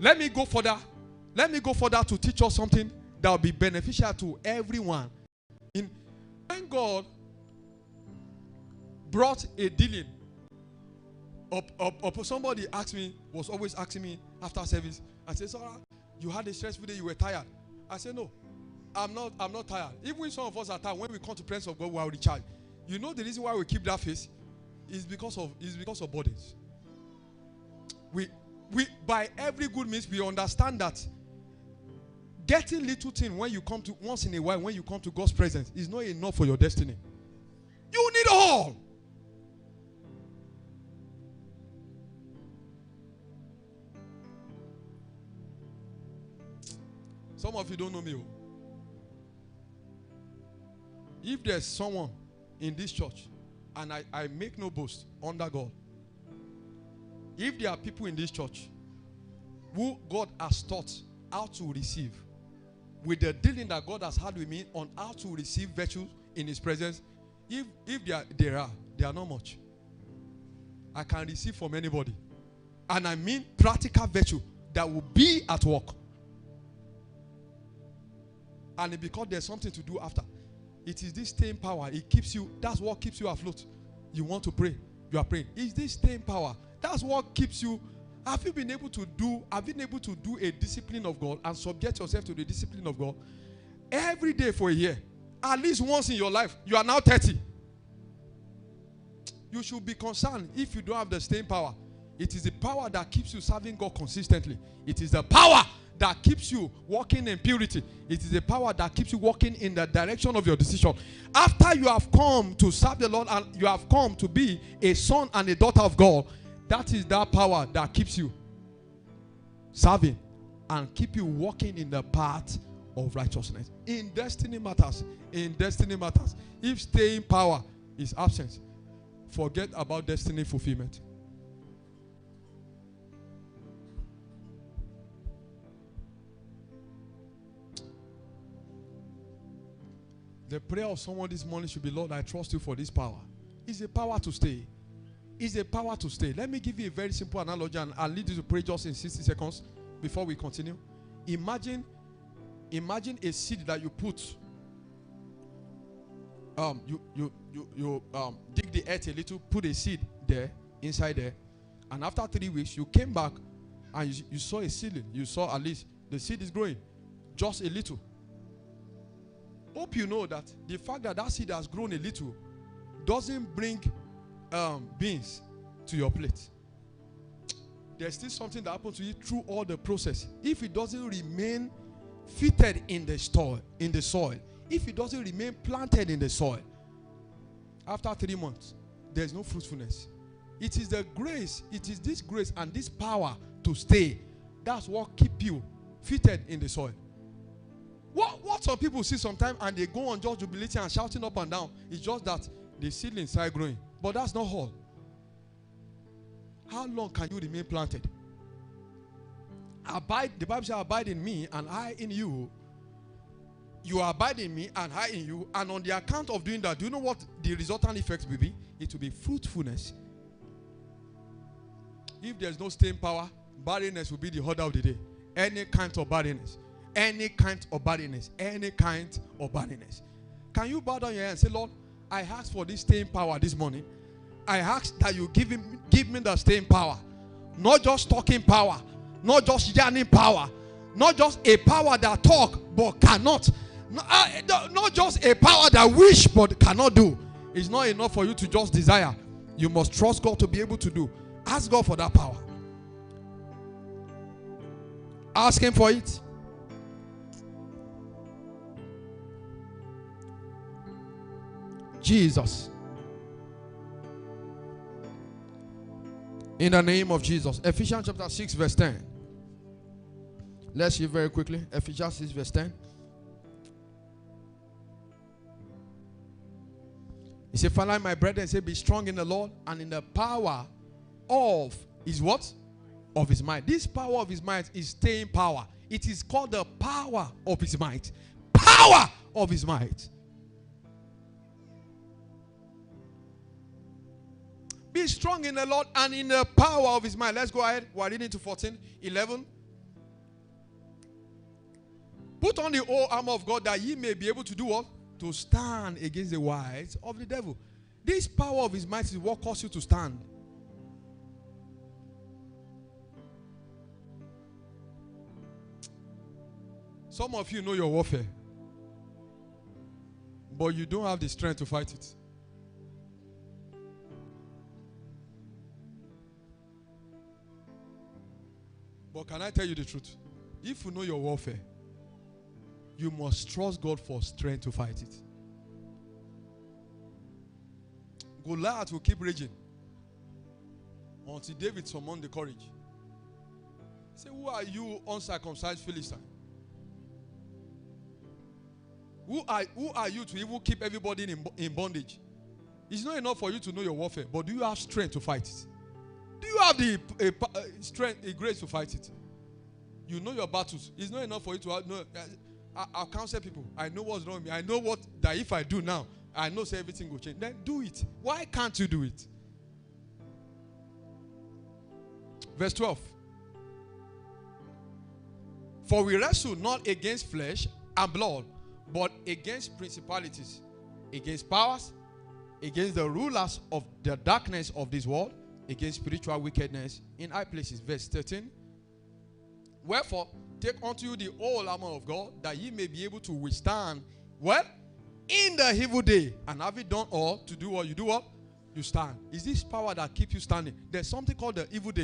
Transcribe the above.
Let me go further. Let me go further to teach us something that will be beneficial to everyone. When God brought a dealing up, somebody was always asking me after service, and said, Sarah, you had a stressful day, you were tired. I said, no, I'm not tired. Even some of us are tired, when we come to the presence of God, we are recharged. You know the reason why we keep that face is because of burdens. We by every good means, we understand that getting little things when you come to once in a while, when you come to God's presence, is not enough for your destiny. You need all. Some of you don't know me. If there's someone in this church, and I make no boast under God, if there are people in this church who God has taught how to receive, with the dealing that God has had with me on how to receive virtue in His presence, if there are not much. I can receive from anybody. And I mean practical virtue that will be at work. And because there's something to do after. It is this staying power. It keeps you, that's what keeps you afloat. You want to pray, you are praying. It's this staying power. That's what keeps you. Have you been able to do a discipline of God and subject yourself to the discipline of God every day for a year? At least once in your life. You are now 30. You should be concerned if you don't have the staying power. It is the power that keeps you serving God consistently. It is the power that keeps you walking in purity. It is the power that keeps you walking in the direction of your decision. After you have come to serve the Lord and you have come to be a son and a daughter of God, that is that power that keeps you serving and keep you walking in the path of righteousness. In destiny matters. If staying power is absent, forget about destiny fulfillment. The prayer of someone this morning should be, Lord, I trust you for this power. It's a power to stay. It's a power to stay. Let me give you a very simple analogy, and I'll lead you to pray just in 60 seconds before we continue. Imagine a seed that you put. You dig the earth a little, put a seed there, inside there, and after 3 weeks, you came back and you saw a seedling. You saw at least the seed is growing, just a little. Hope you know that the fact that seed has grown a little doesn't bring beans to your plate. There's still something that happens to you through all the process. If it doesn't remain fitted in the soil, if it doesn't remain planted in the soil, after 3 months, there's no fruitfulness. It is the grace, it is this grace and this power to stay. That's what keep you fitted in the soil. What some people see sometimes and they go on just jubilating and shouting up and down, it's just that the seedlings start growing. But that's not all. How long can you remain planted? Abide, the Bible says, abide in me and I in you. You abide in me and I in you. And on the account of doing that, do you know what the resultant effects will be? It will be fruitfulness. If there's no staying power, barrenness will be the order of the day. Any kind of barrenness. Any kind of barrenness. Any kind of barrenness. Can you bow down your head and say, Lord, I ask for this staying power this morning. I ask that you give me the staying power. Not just talking power. Not just yarning power. Not just a power that talk but cannot. Not just a power that wish but cannot do. It's not enough for you to just desire. You must trust God to be able to do. Ask God for that power. Ask Him for it. Jesus. In the name of Jesus. Ephesians chapter 6 verse 10. Let's read very quickly. Ephesians 6 verse 10. He said, finally, my brethren, say, be strong in the Lord and in the power of His what? Of His might. This power of His might is staying power. It is called the power of His might. Power of His might. Be strong in the Lord and in the power of His might. Let's go ahead. We're reading to 14, 11. Put on the whole armor of God that ye may be able to do what? To stand against the wiles of the devil. This power of his might is what causes you to stand. Some of you know your warfare, but you don't have the strength to fight it. But can I tell you the truth? If you know your warfare, you must trust God for strength to fight it. Goliath will keep raging until David summoned the courage. He said, who are you, uncircumcised Philistine? Who are you to even keep everybody in bondage? It's not enough for you to know your warfare, but do you have strength to fight it? Do you have the strength, the grace to fight it? You know your battles. It's not enough for you to know. I'll counsel people. I know what's wrong with me. I know what that if I do now, I know say everything will change. Then do it. Why can't you do it? Verse 12. For we wrestle not against flesh and blood, but against principalities, against powers, against the rulers of the darkness of this world, against spiritual wickedness in high places. Verse 13. Wherefore, take unto you the whole armor of God, that ye may be able to withstand, well, in the evil day. And have you done all to do what? You do what? You stand. Is this power that keeps you standing? There's something called the evil day.